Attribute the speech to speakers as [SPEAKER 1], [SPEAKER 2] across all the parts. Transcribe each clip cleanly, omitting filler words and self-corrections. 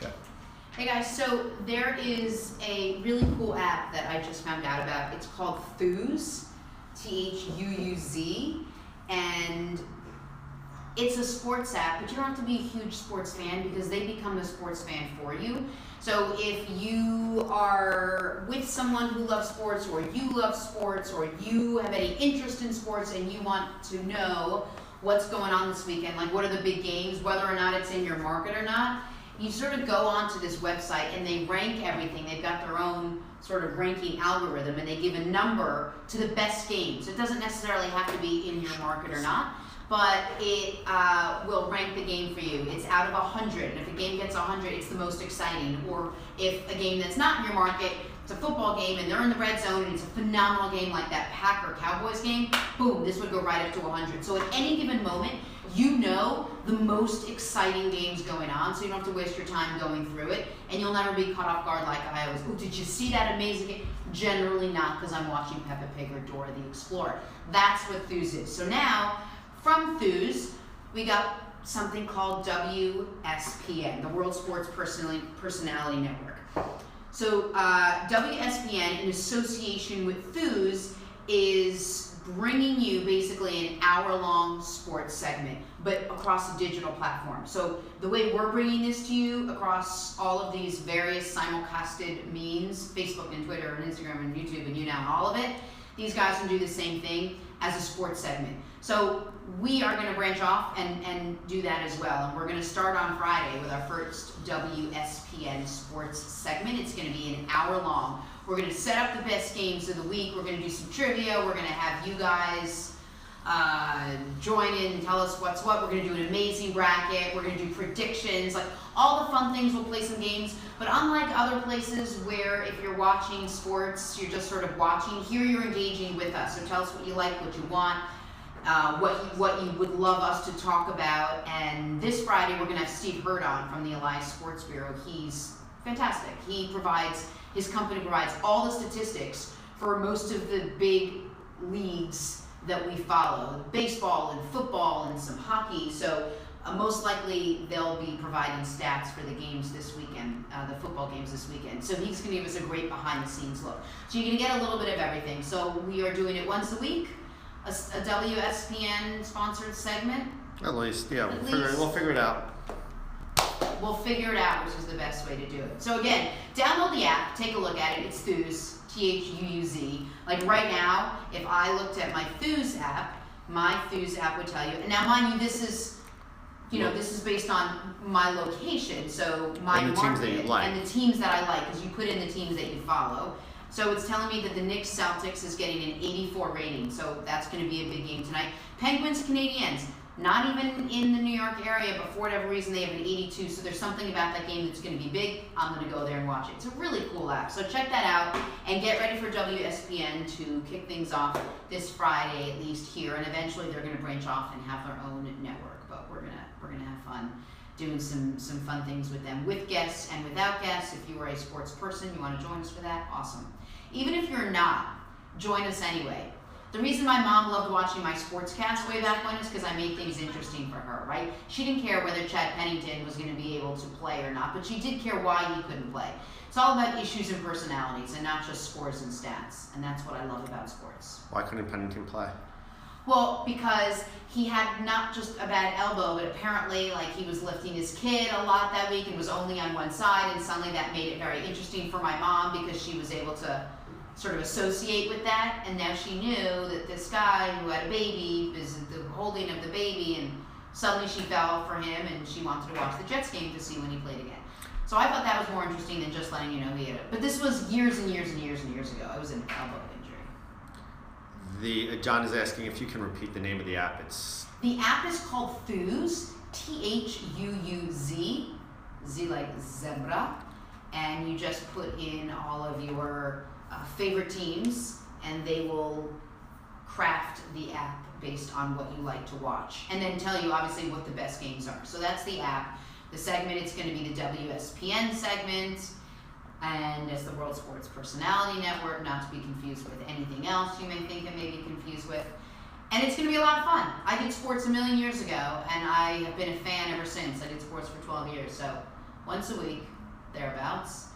[SPEAKER 1] Okay.
[SPEAKER 2] Hey guys, so there is a really cool app that I just found out about. It's called Thuuz, Thuuz, and it's a sports app, but you don't have to be a huge sports fan because they become a sports fan for you. So if you are with someone who loves sports, or you love sports, or you have any interest in sports and you want to know what's going on this weekend, like what are the big games, whether or not it's in your market or not, you sort of go onto this website and they rank everything. They've got their own sort of ranking algorithm, and they give a number to the best games. It doesn't necessarily have to be in your market or not, but it will rank the game for you. It's out of 100, and if a game gets 100, it's the most exciting. Or if a game that's not in your market, it's a football game and they're in the red zone and it's a phenomenal game like that Packer-Cowboys game, boom, this would go right up to 100. So at any given moment, you know the most exciting games going on, so you don't have to waste your time going through it, and you'll never be caught off guard like I always, oh, did you see that amazing game? Generally not, because I'm watching Peppa Pig or Dora the Explorer. That's what Thuuz is. So now, from Thuuz, we got something called WSPN, the World Sports Personality Network. So WSPN, in association with Thuuz, is bringing you basically an hour-long sports segment, but across a digital platform. So the way we're bringing this to you across all of these various simulcasted means, Facebook and Twitter and Instagram and YouTube and all of it, these guys can do the same thing as a sports segment. So we are going to branch off and do that as well. And we're going to start on Friday with our first WSPN sports segment. It's going to be an hour long. We're going to set up the best games of the week. We're going to do some trivia. We're going to have you guys join in and tell us what's what. We're going to do an amazing bracket. We're going to do predictions, like all the fun things. We'll play some games. But unlike other places where if you're watching sports, you're just sort of watching, here you're engaging with us. So tell us what you like, what you want, what you would love us to talk about. And this Friday, we're going to have Steve Hurd on from the Elias Sports Bureau. He's fantastic. His company provides all the statistics for most of the big leagues that we follow, baseball and football and some hockey. So most likely they'll be providing stats for the games this weekend, the football games this weekend. So he's going to give us a great behind the scenes look. So you're going to get a little bit of everything. So we are doing it once a week, a WSPN sponsored segment.
[SPEAKER 1] At least, yeah, we'll figure it out.
[SPEAKER 2] We'll figure it out, which is the best way to do it. So again, download the app, take a look at it. It's Thuuz, Thuuz. Like right now, if I looked at my Thuuz app would tell you. And now, mind you, this is, this is based on my location, so my
[SPEAKER 1] and the
[SPEAKER 2] market
[SPEAKER 1] teams that you like.
[SPEAKER 2] and the teams that I like, because you put in the teams that you follow. So it's telling me that the Knicks Celtics is getting an 84 rating, so that's going to be a big game tonight. Penguins Canadiens. Not even in the New York area, but for whatever reason they have an 82, so there's something about that game that's going to be big. I'm going to go there and watch it. It's a really cool app, so check that out and get ready for WSPN to kick things off this Friday, at least here, and eventually they're going to branch off and have their own network, but we're gonna have fun doing some fun things with them, with guests and without guests. If you are a sports person, you want to join us for that, awesome. Even if you're not, join us anyway. The reason my mom loved watching my sportscast way back when is because I made things interesting for her, right? She didn't care whether Chad Pennington was going to be able to play or not, but she did care why he couldn't play. It's all about issues and personalities and not just scores and stats, and that's what I love about sports.
[SPEAKER 1] Why couldn't Pennington play?
[SPEAKER 2] Well, because he had not just a bad elbow, but apparently he was lifting his kid a lot that week and was only on one side, and suddenly that made it very interesting for my mom because she was able to sort of associate with that, and now she knew that this guy who had a baby is the holding of the baby, and suddenly she fell for him and she wanted to watch the Jets game to see when he played again. So I thought that was more interesting than just letting you know he had it. But this was years and years and years and years ago. It was an elbow injury.
[SPEAKER 1] John is asking if you can repeat the name of the app.
[SPEAKER 2] The app is called Thuuz, Thuuz, Z like zebra, and you just put in all of your favorite teams, and they will craft the app based on what you like to watch, and then tell you obviously what the best games are. So that's the app. The segment, it's going to be the WSPN segment, and it's the World Sports Personality Network, not to be confused with anything else you may think it may be confused with. And it's going to be a lot of fun. I did sports a million years ago, and I have been a fan ever since. I did sports for 12 years, so once a week, thereabouts,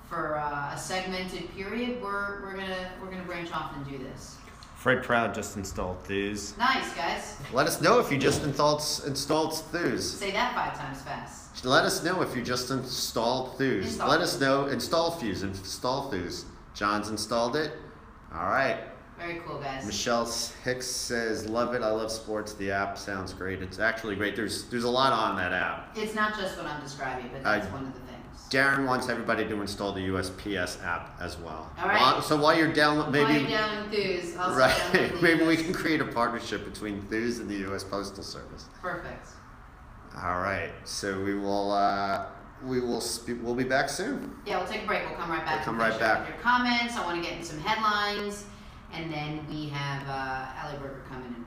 [SPEAKER 2] for a segmented period. We're gonna branch off and do this.
[SPEAKER 1] Fred Proud just installed Thews.
[SPEAKER 2] Nice, guys.
[SPEAKER 1] Let us know if you just installed Thews.
[SPEAKER 2] Say that 5 times fast.
[SPEAKER 1] Let us know if you just installed Thews. Let us know. Install Thews. John's installed it. All right.
[SPEAKER 2] Very cool, guys.
[SPEAKER 1] Michelle Hicks says, "Love it. I love sports. The app sounds great. It's actually great. There's a lot on that app."
[SPEAKER 2] It's not just what I'm describing, but that's one of the things.
[SPEAKER 1] Darren wants everybody to install the USPS app as well.
[SPEAKER 2] All right.
[SPEAKER 1] So while you're downloading, maybe
[SPEAKER 2] while you're downloading Thews, also
[SPEAKER 1] right,
[SPEAKER 2] download
[SPEAKER 1] maybe we
[SPEAKER 2] US.
[SPEAKER 1] can create a partnership between Thews and the U.S. Postal Service.
[SPEAKER 2] Perfect.
[SPEAKER 1] All right. So we'll be back soon.
[SPEAKER 2] Yeah, we'll take a break. We'll come right back.
[SPEAKER 1] We'll come
[SPEAKER 2] and
[SPEAKER 1] right
[SPEAKER 2] finish
[SPEAKER 1] back.
[SPEAKER 2] up with your comments. I want to get in some headlines, and then we have Allie Berger coming in.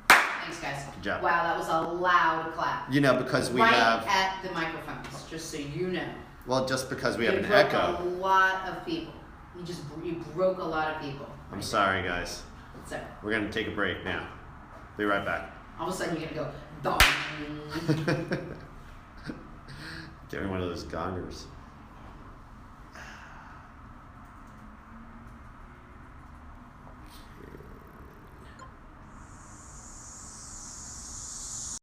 [SPEAKER 2] Thanks, guys.
[SPEAKER 1] Good job.
[SPEAKER 2] Wow, that was a loud clap.
[SPEAKER 1] You know, because we
[SPEAKER 2] right
[SPEAKER 1] have
[SPEAKER 2] at the microphones, just so you know.
[SPEAKER 1] well, just because we have
[SPEAKER 2] You
[SPEAKER 1] an
[SPEAKER 2] broke
[SPEAKER 1] echo.
[SPEAKER 2] a lot of people. You broke a lot of people.
[SPEAKER 1] I'm sorry, guys.
[SPEAKER 2] So
[SPEAKER 1] We're gonna take a break now. Be right back.
[SPEAKER 2] all of a sudden you're gonna go, dong.
[SPEAKER 1] Get me one of those gongers.